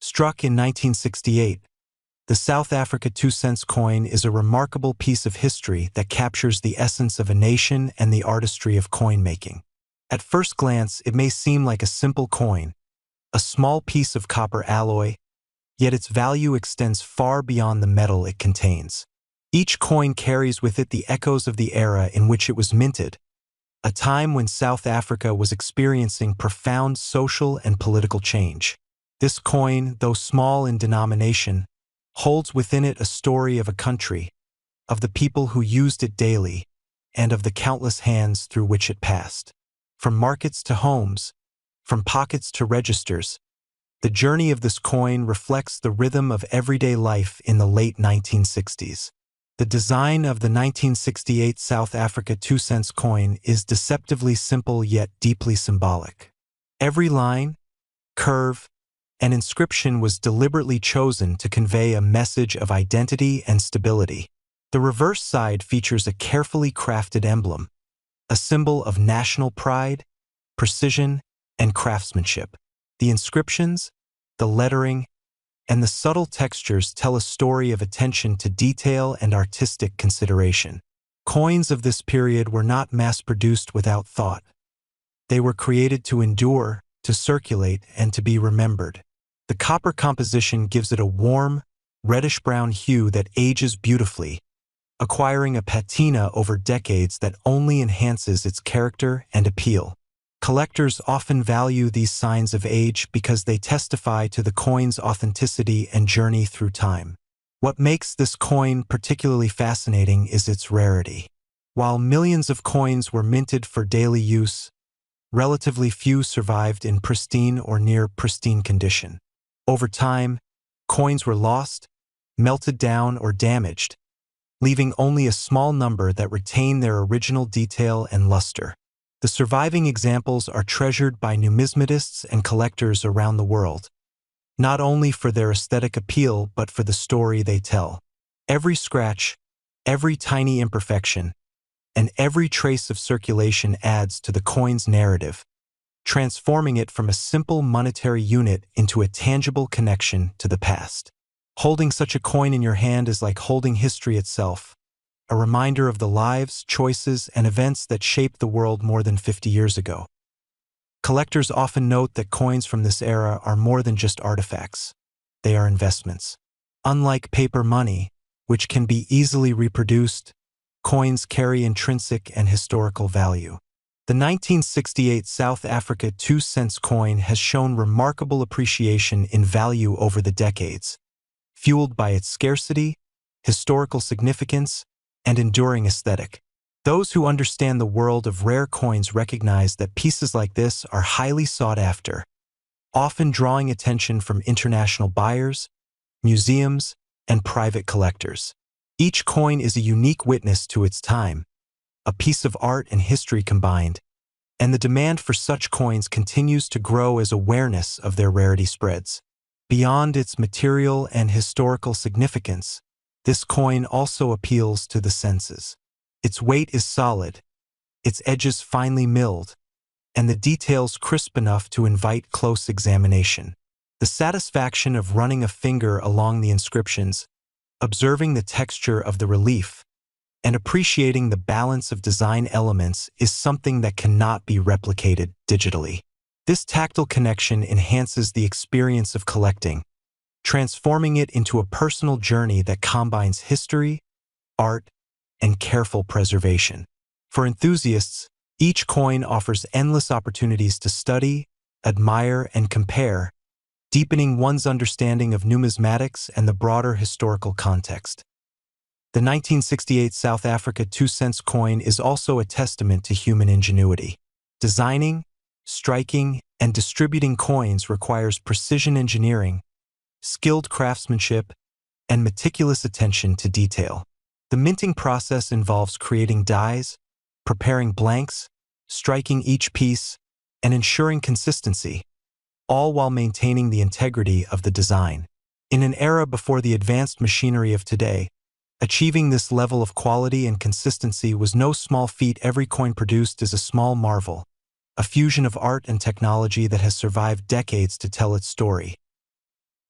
Struck in 1968, the South Africa 2-cent coin is a remarkable piece of history that captures the essence of a nation and the artistry of coin-making. At first glance, it may seem like a simple coin, a small piece of copper alloy, yet its value extends far beyond the metal it contains. Each coin carries with it the echoes of the era in which it was minted, a time when South Africa was experiencing profound social and political change. This coin, though small in denomination, holds within it a story of a country, of the people who used it daily, and of the countless hands through which it passed. From markets to homes, from pockets to registers, the journey of this coin reflects the rhythm of everyday life in the late 1960s. The design of the 1968 South Africa 2-cent coin is deceptively simple yet deeply symbolic. Every line, curve, and inscription was deliberately chosen to convey a message of identity and stability. The reverse side features a carefully crafted emblem, a symbol of national pride, precision, and craftsmanship. The inscriptions, the lettering, and the subtle textures tell a story of attention to detail and artistic consideration. Coins of this period were not mass-produced without thought. They were created to endure, to circulate, and to be remembered. The copper composition gives it a warm, reddish-brown hue that ages beautifully, acquiring a patina over decades that only enhances its character and appeal. Collectors often value these signs of age because they testify to the coin's authenticity and journey through time. What makes this coin particularly fascinating is its rarity. While millions of coins were minted for daily use, relatively few survived in pristine or near pristine condition. Over time, coins were lost, melted down, or damaged, leaving only a small number that retain their original detail and luster. The surviving examples are treasured by numismatists and collectors around the world, not only for their aesthetic appeal but for the story they tell. Every scratch, every tiny imperfection, and every trace of circulation adds to the coin's narrative, transforming it from a simple monetary unit into a tangible connection to the past. Holding such a coin in your hand is like holding history itself, a reminder of the lives, choices, and events that shaped the world more than 50 years ago. Collectors often note that coins from this era are more than just artifacts. They are investments. Unlike paper money, which can be easily reproduced, coins carry intrinsic and historical value. The 1968 South Africa 2-cent coin has shown remarkable appreciation in value over the decades, fueled by its scarcity, historical significance, and enduring aesthetic. Those who understand the world of rare coins recognize that pieces like this are highly sought after, often drawing attention from international buyers, museums, and private collectors. Each coin is a unique witness to its time, a piece of art and history combined, and the demand for such coins continues to grow as awareness of their rarity spreads. Beyond its material and historical significance, this coin also appeals to the senses. Its weight is solid, its edges finely milled, and the details crisp enough to invite close examination. The satisfaction of running a finger along the inscriptions, observing the texture of the relief, and appreciating the balance of design elements is something that cannot be replicated digitally. This tactile connection enhances the experience of collecting, transforming it into a personal journey that combines history, art, and careful preservation. For enthusiasts, each coin offers endless opportunities to study, admire, and compare, deepening one's understanding of numismatics and the broader historical context. The 1968 South Africa 2-cent coin is also a testament to human ingenuity. Designing, striking, and distributing coins requires precision engineering, skilled craftsmanship, and meticulous attention to detail. The minting process involves creating dies, preparing blanks, striking each piece, and ensuring consistency, all while maintaining the integrity of the design. In an era before the advanced machinery of today, achieving this level of quality and consistency was no small feat. Every coin produced is a small marvel, a fusion of art and technology that has survived decades to tell its story.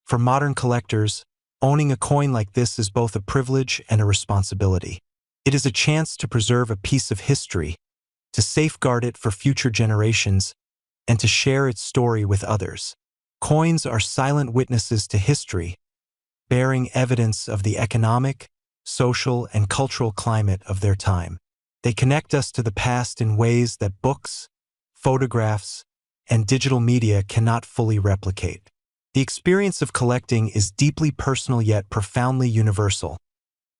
For modern collectors, owning a coin like this is both a privilege and a responsibility. It is a chance to preserve a piece of history, to safeguard it for future generations, and to share its story with others. Coins are silent witnesses to history, bearing evidence of the economic, social, and cultural climate of their time. They connect us to the past in ways that books, photographs, and digital media cannot fully replicate. The experience of collecting is deeply personal yet profoundly universal,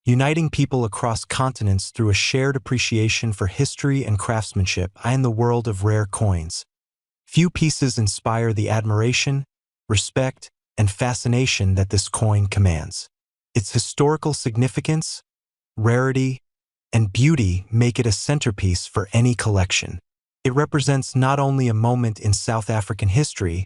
uniting people across continents through a shared appreciation for history and craftsmanship in the world of rare coins. Few pieces inspire the admiration, respect, and fascination that this coin commands. Its historical significance, rarity, and beauty make it a centerpiece for any collection. It represents not only a moment in South African history,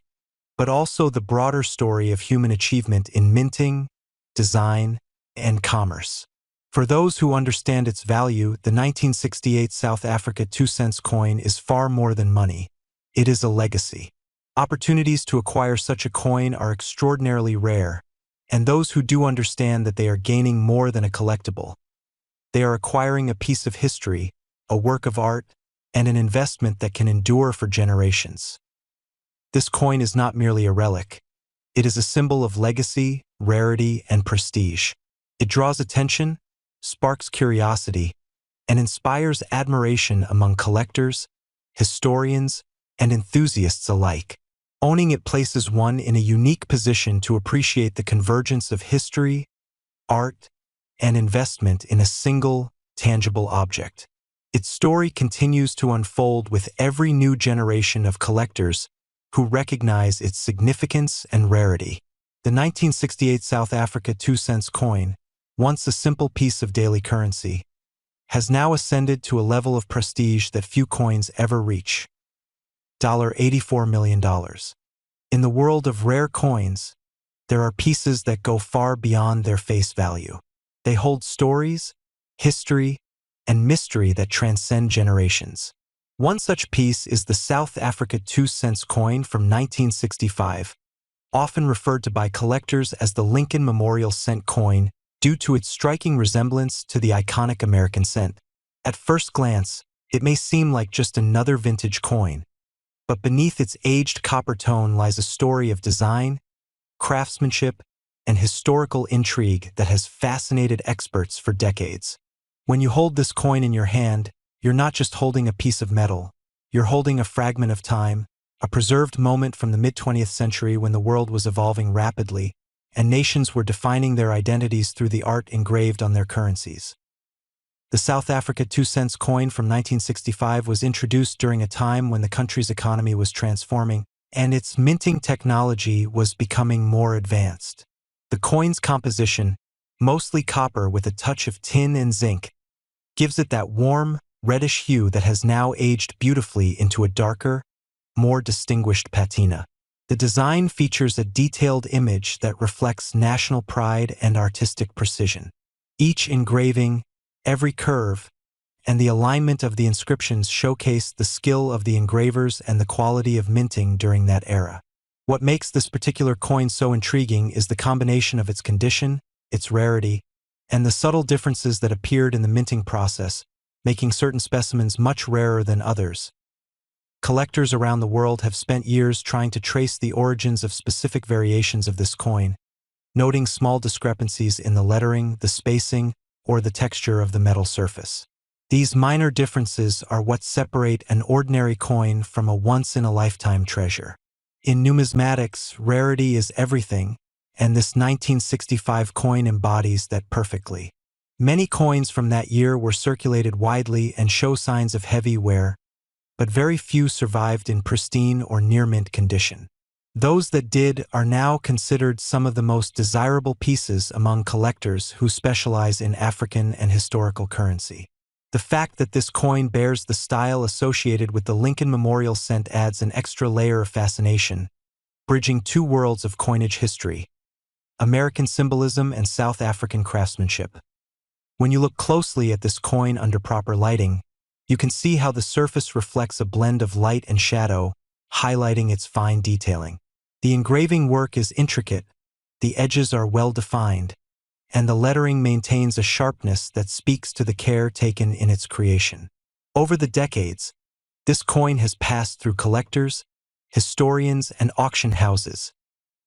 but also the broader story of human achievement in minting, design, and commerce. For those who understand its value, the 1968 South Africa 2-cent coin is far more than money. It is a legacy. Opportunities to acquire such a coin are extraordinarily rare, and those who do understand that they are gaining more than a collectible. They are acquiring a piece of history, a work of art, and an investment that can endure for generations. This coin is not merely a relic. It is a symbol of legacy, rarity, and prestige. It draws attention, sparks curiosity, and inspires admiration among collectors, historians, and enthusiasts alike. Owning it places one in a unique position to appreciate the convergence of history, art, and investment in a single, tangible object. Its story continues to unfold with every new generation of collectors who recognize its significance and rarity. The 1968 South Africa 2-cent coin, once a simple piece of daily currency, has now ascended to a level of prestige that few coins ever reach. $84 million. In the world of rare coins, there are pieces that go far beyond their face value. They hold stories, history, and mystery that transcend generations. One such piece is the South Africa 2-cent coin from 1965, often referred to by collectors as the Lincoln Memorial Cent coin due to its striking resemblance to the iconic American cent. At first glance, it may seem like just another vintage coin, but beneath its aged copper tone lies a story of design, craftsmanship, and historical intrigue that has fascinated experts for decades. When you hold this coin in your hand, you're not just holding a piece of metal. You're holding a fragment of time, a preserved moment from the mid-20th century when the world was evolving rapidly, and nations were defining their identities through the art engraved on their currencies. The South Africa 2-cent coin from 1965 was introduced during a time when the country's economy was transforming, and its minting technology was becoming more advanced. The coin's composition, mostly copper with a touch of tin and zinc, gives it that warm, reddish hue that has now aged beautifully into a darker, more distinguished patina. The design features a detailed image that reflects national pride and artistic precision. Each engraving, every curve, and the alignment of the inscriptions showcase the skill of the engravers and the quality of minting during that era. What makes this particular coin so intriguing is the combination of its condition, its rarity, and the subtle differences that appeared in the minting process, making certain specimens much rarer than others. Collectors around the world have spent years trying to trace the origins of specific variations of this coin, noting small discrepancies in the lettering, the spacing, or the texture of the metal surface. These minor differences are what separate an ordinary coin from a once-in-a-lifetime treasure. In numismatics, rarity is everything, and this 1965 coin embodies that perfectly. Many coins from that year were circulated widely and show signs of heavy wear, but very few survived in pristine or near-mint condition. Those that did are now considered some of the most desirable pieces among collectors who specialize in African and historical currency. The fact that this coin bears the style associated with the Lincoln Memorial Cent adds an extra layer of fascination, bridging two worlds of coinage history: American symbolism and South African craftsmanship. When you look closely at this coin under proper lighting, you can see how the surface reflects a blend of light and shadow, highlighting its fine detailing. The engraving work is intricate, the edges are well defined, and the lettering maintains a sharpness that speaks to the care taken in its creation. Over the decades, this coin has passed through collectors, historians, and auction houses,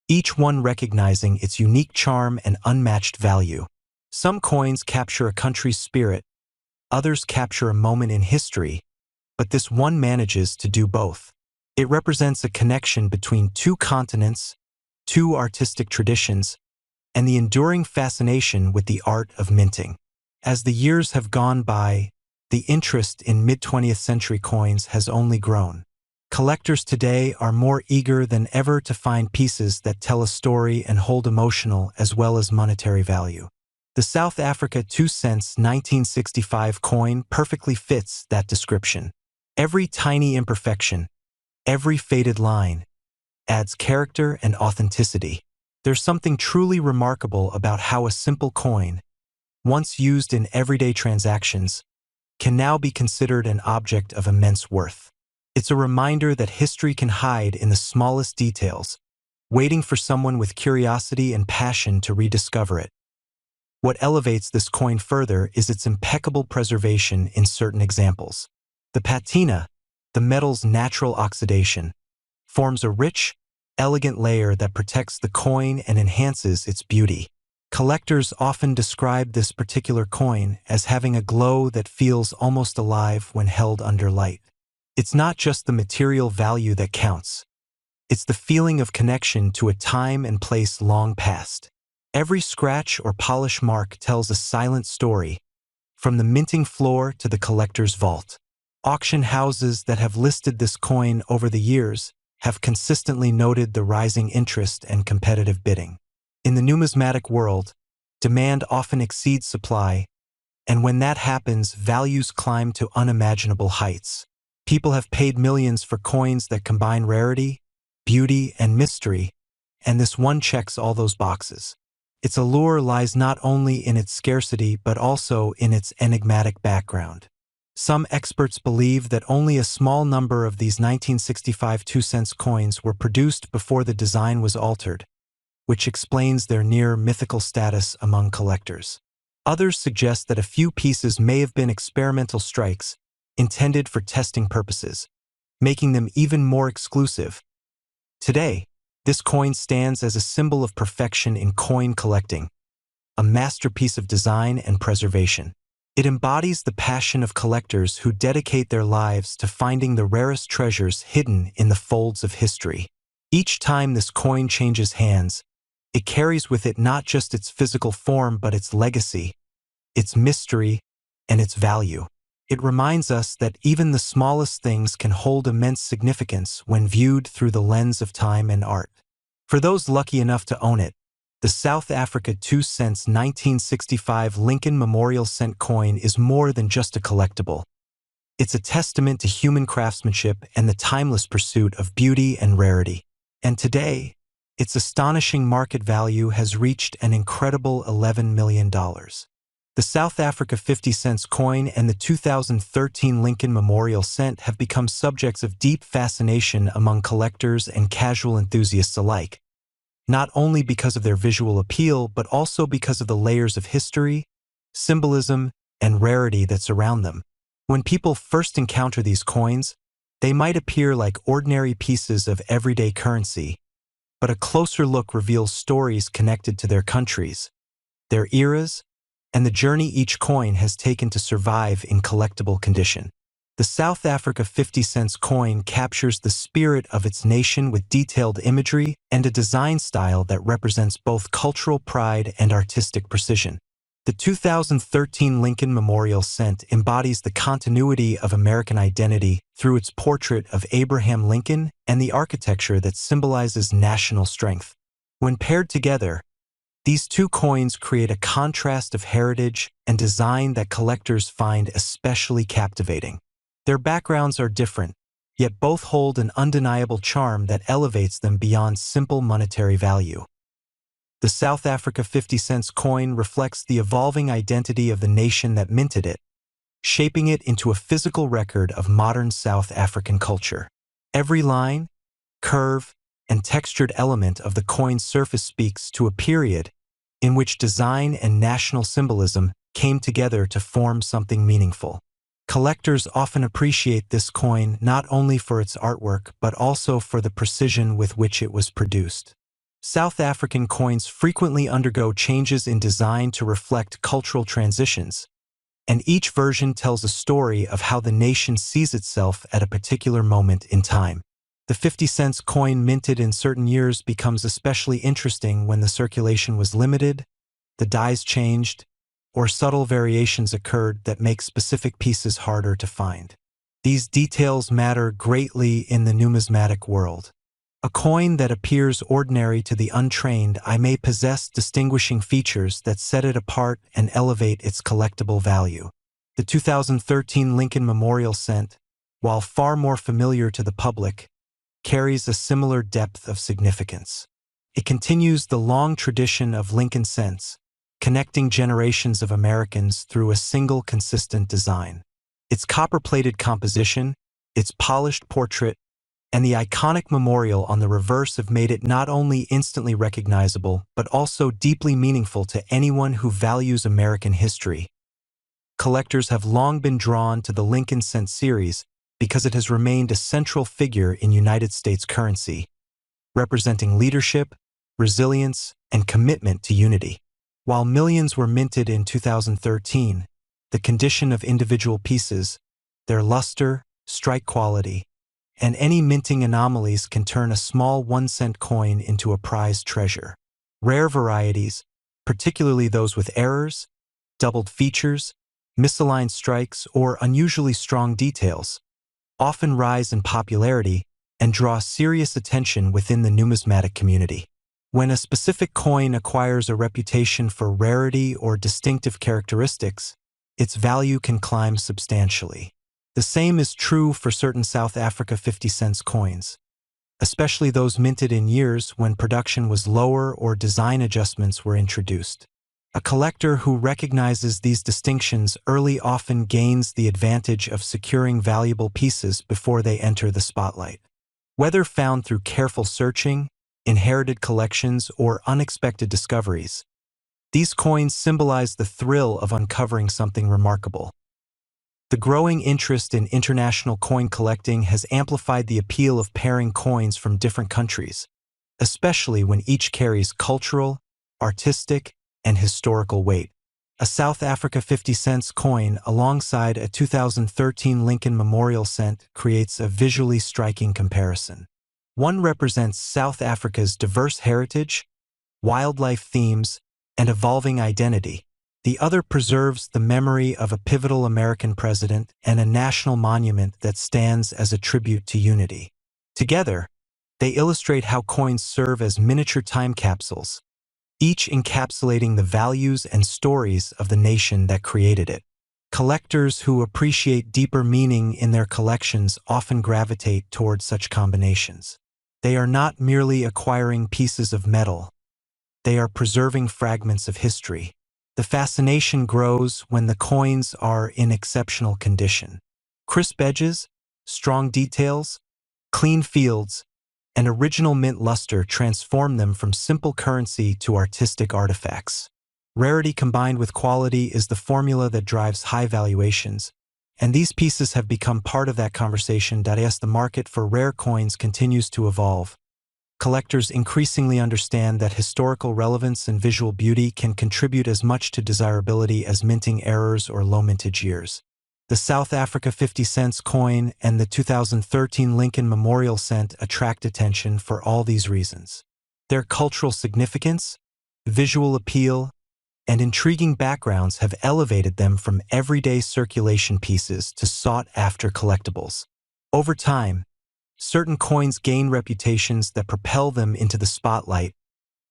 each one recognizing its unique charm and unmatched value. Some coins capture a country's spirit, others capture a moment in history, but this one manages to do both. It represents a connection between two continents, two artistic traditions, and the enduring fascination with the art of minting. As the years have gone by, the interest in mid-20th century coins has only grown. Collectors today are more eager than ever to find pieces that tell a story and hold emotional as well as monetary value. The South Africa 2 cents 1965 coin perfectly fits that description. Every tiny imperfection, every faded line, adds character and authenticity. There's something truly remarkable about how a simple coin, once used in everyday transactions, can now be considered an object of immense worth. It's a reminder that history can hide in the smallest details, waiting for someone with curiosity and passion to rediscover it. What elevates this coin further is its impeccable preservation in certain examples. The patina, the metal's natural oxidation, forms a rich, elegant layer that protects the coin and enhances its beauty. Collectors often describe this particular coin as having a glow that feels almost alive when held under light. It's not just the material value that counts. It's the feeling of connection to a time and place long past. Every scratch or polish mark tells a silent story, from the minting floor to the collector's vault. Auction houses that have listed this coin over the years have consistently noted the rising interest and competitive bidding. In the numismatic world, demand often exceeds supply, and when that happens, values climb to unimaginable heights. People have paid millions for coins that combine rarity, beauty, and mystery, and this one checks all those boxes. Its allure lies not only in its scarcity but also in its enigmatic background. Some experts believe that only a small number of these 1965 2-cent coins were produced before the design was altered, which explains their near-mythical status among collectors. Others suggest that a few pieces may have been experimental strikes intended for testing purposes, making them even more exclusive. Today, this coin stands as a symbol of perfection in coin collecting, a masterpiece of design and preservation. It embodies the passion of collectors who dedicate their lives to finding the rarest treasures hidden in the folds of history. Each time this coin changes hands, it carries with it not just its physical form but its legacy, its mystery, and its value. It reminds us that even the smallest things can hold immense significance when viewed through the lens of time and art. For those lucky enough to own it, the South Africa 2 cents 1965 Lincoln Memorial Cent coin is more than just a collectible. It's a testament to human craftsmanship and the timeless pursuit of beauty and rarity. And today, its astonishing market value has reached an incredible $11 million. The South Africa 50 cents coin and the 2013 Lincoln Memorial Cent have become subjects of deep fascination among collectors and casual enthusiasts alike, not only because of their visual appeal but also because of the layers of history, symbolism, and rarity that surround them. When people first encounter these coins, they might appear like ordinary pieces of everyday currency, but a closer look reveals stories connected to their countries, their eras, and the journey each coin has taken to survive in collectible condition. The South Africa 50 cents coin captures the spirit of its nation with detailed imagery and a design style that represents both cultural pride and artistic precision. The 2013 Lincoln Memorial Cent embodies the continuity of American identity through its portrait of Abraham Lincoln and the architecture that symbolizes national strength. When paired together, these two coins create a contrast of heritage and design that collectors find especially captivating. Their backgrounds are different, yet both hold an undeniable charm that elevates them beyond simple monetary value. The South Africa 50 cents coin reflects the evolving identity of the nation that minted it, shaping it into a physical record of modern South African culture. Every line, curve, and textured element of the coin's surface speaks to a period in which design and national symbolism came together to form something meaningful. Collectors often appreciate this coin not only for its artwork but also for the precision with which it was produced. South African coins frequently undergo changes in design to reflect cultural transitions, and each version tells a story of how the nation sees itself at a particular moment in time. The 50-cent coin minted in certain years becomes especially interesting when the circulation was limited, the dies changed, or subtle variations occurred that make specific pieces harder to find. These details matter greatly in the numismatic world. A coin that appears ordinary to the untrained eye may possess distinguishing features that set it apart and elevate its collectible value. The 2013 Lincoln Memorial Cent, while far more familiar to the public, carries a similar depth of significance. It continues the long tradition of Lincoln cents, connecting generations of Americans through a single consistent design. Its copper-plated composition, its polished portrait, and the iconic memorial on the reverse have made it not only instantly recognizable but also deeply meaningful to anyone who values American history. Collectors have long been drawn to the Lincoln cent series because it has remained a central figure in United States currency, representing leadership, resilience, and commitment to unity. While millions were minted in 2013, the condition of individual pieces, their luster, strike quality, and any minting anomalies can turn a small 1-cent coin into a prized treasure. Rare varieties, particularly those with errors, doubled features, misaligned strikes, or unusually strong details, often rise in popularity and draw serious attention within the numismatic community. When a specific coin acquires a reputation for rarity or distinctive characteristics, its value can climb substantially. The same is true for certain South Africa 50-cent coins, especially those minted in years when production was lower or design adjustments were introduced. A collector who recognizes these distinctions early often gains the advantage of securing valuable pieces before they enter the spotlight. Whether found through careful searching, inherited collections, or unexpected discoveries, these coins symbolize the thrill of uncovering something remarkable. The growing interest in international coin collecting has amplified the appeal of pairing coins from different countries, especially when each carries cultural, artistic, and historical weight. A South Africa 50-cent coin alongside a 2013 Lincoln Memorial Cent creates a visually striking comparison. One represents South Africa's diverse heritage, wildlife themes, and evolving identity. The other preserves the memory of a pivotal American president and a national monument that stands as a tribute to unity. Together, they illustrate how coins serve as miniature time capsules, each encapsulating the values and stories of the nation that created it. Collectors who appreciate deeper meaning in their collections often gravitate toward such combinations. They are not merely acquiring pieces of metal. They are preserving fragments of history. The fascination grows when the coins are in exceptional condition. Crisp edges, strong details, clean fields, and original mint luster transform them from simple currency to artistic artifacts. Rarity combined with quality is the formula that drives high valuations, and these pieces have become part of that conversation. As the market for rare coins continues to evolve, collectors increasingly understand that historical relevance and visual beauty can contribute as much to desirability as minting errors or low mintage years. The South Africa 50-cent coin and the 2013 Lincoln Memorial Cent attract attention for all these reasons. Their cultural significance, visual appeal, and intriguing backgrounds have elevated them from everyday circulation pieces to sought-after collectibles. Over time, certain coins gain reputations that propel them into the spotlight,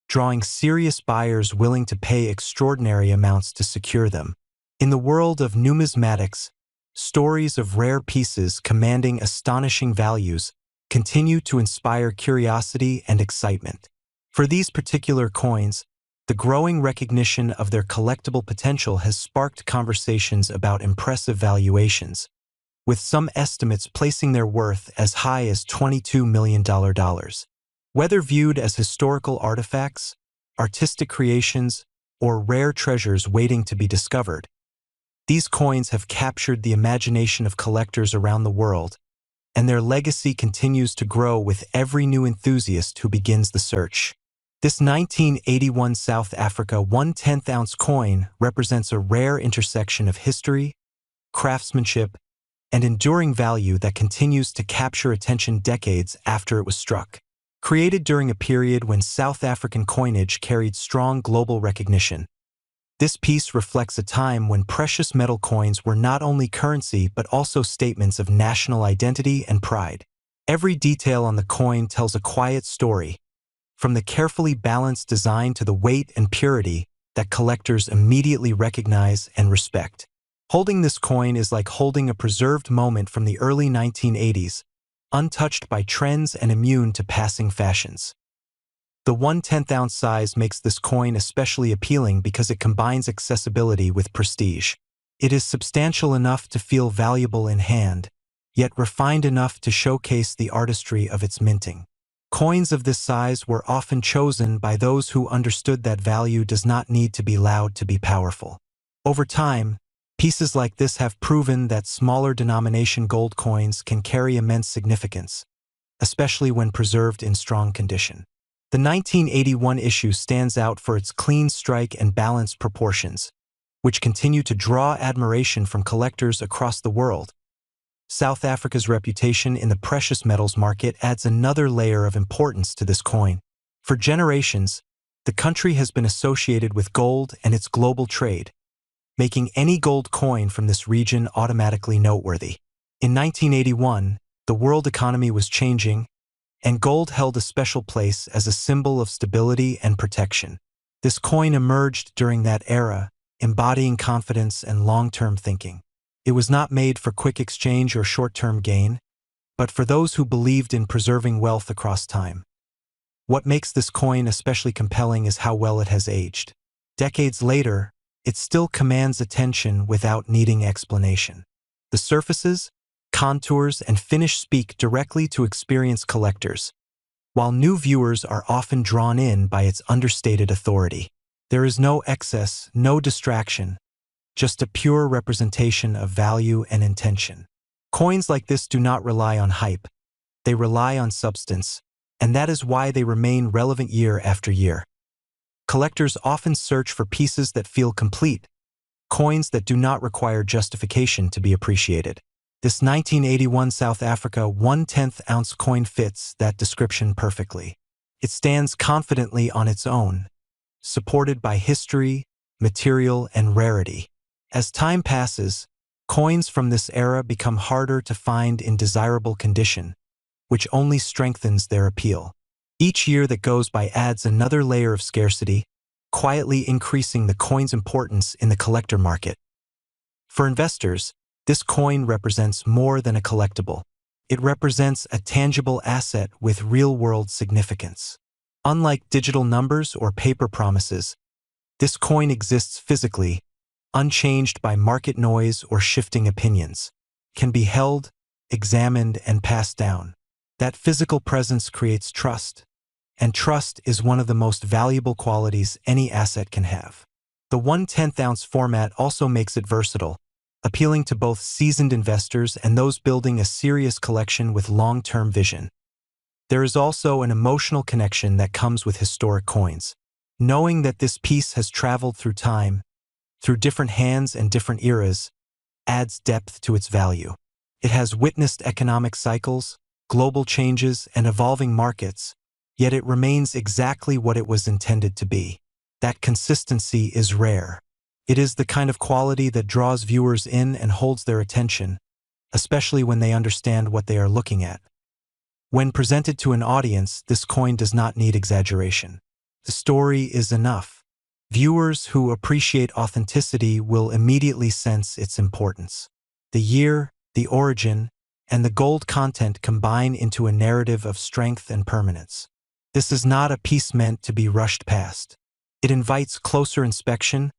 drawing serious buyers willing to pay extraordinary amounts to secure them. In the world of numismatics, stories of rare pieces commanding astonishing values continue to inspire curiosity and excitement. For these particular coins, the growing recognition of their collectible potential has sparked conversations about impressive valuations, with some estimates placing their worth as high as $22 million. Whether viewed as historical artifacts, artistic creations, or rare treasures waiting to be discovered, these coins have captured the imagination of collectors around the world, and their legacy continues to grow with every new enthusiast who begins the search. This 1981 South Africa 1/10 ounce coin represents a rare intersection of history, craftsmanship, and enduring value that continues to capture attention decades after it was struck. Created during a period when South African coinage carried strong global recognition, this piece reflects a time when precious metal coins were not only currency but also statements of national identity and pride. Every detail on the coin tells a quiet story, from the carefully balanced design to the weight and purity that collectors immediately recognize and respect. Holding this coin is like holding a preserved moment from the early 1980s, untouched by trends and immune to passing fashions. The 1/10 ounce size makes this coin especially appealing because it combines accessibility with prestige. It is substantial enough to feel valuable in hand, yet refined enough to showcase the artistry of its minting. Coins of this size were often chosen by those who understood that value does not need to be loud to be powerful. Over time, pieces like this have proven that smaller denomination gold coins can carry immense significance, especially when preserved in strong condition. The 1981 issue stands out for its clean strike and balanced proportions, which continue to draw admiration from collectors across the world. South Africa's reputation in the precious metals market adds another layer of importance to this coin. For generations, the country has been associated with gold and its global trade, making any gold coin from this region automatically noteworthy. In 1981, the world economy was changing, and gold held a special place as a symbol of stability and protection. This coin emerged during that era, embodying confidence and long-term thinking. It was not made for quick exchange or short-term gain, but for those who believed in preserving wealth across time. What makes this coin especially compelling is how well it has aged. Decades later, it still commands attention without needing explanation. The surfaces, contours, and finish speak directly to experienced collectors, while new viewers are often drawn in by its understated authority. There is no excess, no distraction, just a pure representation of value and intention. Coins like this do not rely on hype, they rely on substance, and that is why they remain relevant year after year. Collectors often search for pieces that feel complete, coins that do not require justification to be appreciated. This 1981 South Africa 1/10 ounce coin fits that description perfectly. It stands confidently on its own, supported by history, material, and rarity. As time passes, coins from this era become harder to find in desirable condition, which only strengthens their appeal. Each year that goes by adds another layer of scarcity, quietly increasing the coin's importance in the collector market. For investors, this coin represents more than a collectible. It represents a tangible asset with real-world significance. Unlike digital numbers or paper promises, this coin exists physically, unchanged by market noise or shifting opinions, can be held, examined, and passed down. That physical presence creates trust, and trust is one of the most valuable qualities any asset can have. The 1/10 ounce format also makes it versatile, appealing to both seasoned investors and those building a serious collection with long-term vision. There is also an emotional connection that comes with historic coins. Knowing that this piece has traveled through time, through different hands and different eras, adds depth to its value. It has witnessed economic cycles, global changes, and evolving markets, yet it remains exactly what it was intended to be. That consistency is rare. It is the kind of quality that draws viewers in and holds their attention, especially when they understand what they are looking at. When presented to an audience, this coin does not need exaggeration. The story is enough. Viewers who appreciate authenticity will immediately sense its importance. The year, the origin, and the gold content combine into a narrative of strength and permanence. This is not a piece meant to be rushed past. It invites closer inspection,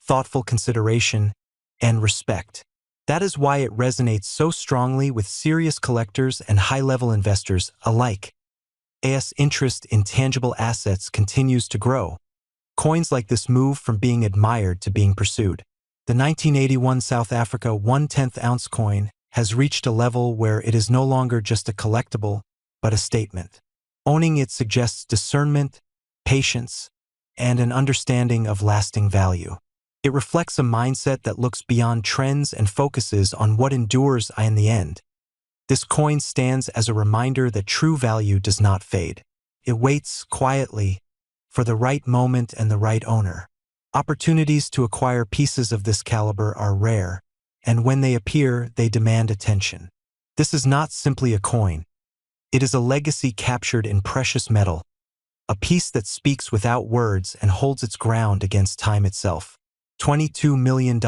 thoughtful consideration, and respect. That is why it resonates so strongly with serious collectors and high-level investors alike. As interest in tangible assets continues to grow, coins like this move from being admired to being pursued. The 1981 South Africa 1/10 ounce coin has reached a level where it is no longer just a collectible, but a statement. Owning it suggests discernment, patience, and an understanding of lasting value. It reflects a mindset that looks beyond trends and focuses on what endures in the end. This coin stands as a reminder that true value does not fade. It waits quietly for the right moment and the right owner. Opportunities to acquire pieces of this caliber are rare, and when they appear, they demand attention. This is not simply a coin. It is a legacy captured in precious metal, a piece that speaks without words and holds its ground against time itself. $22 million.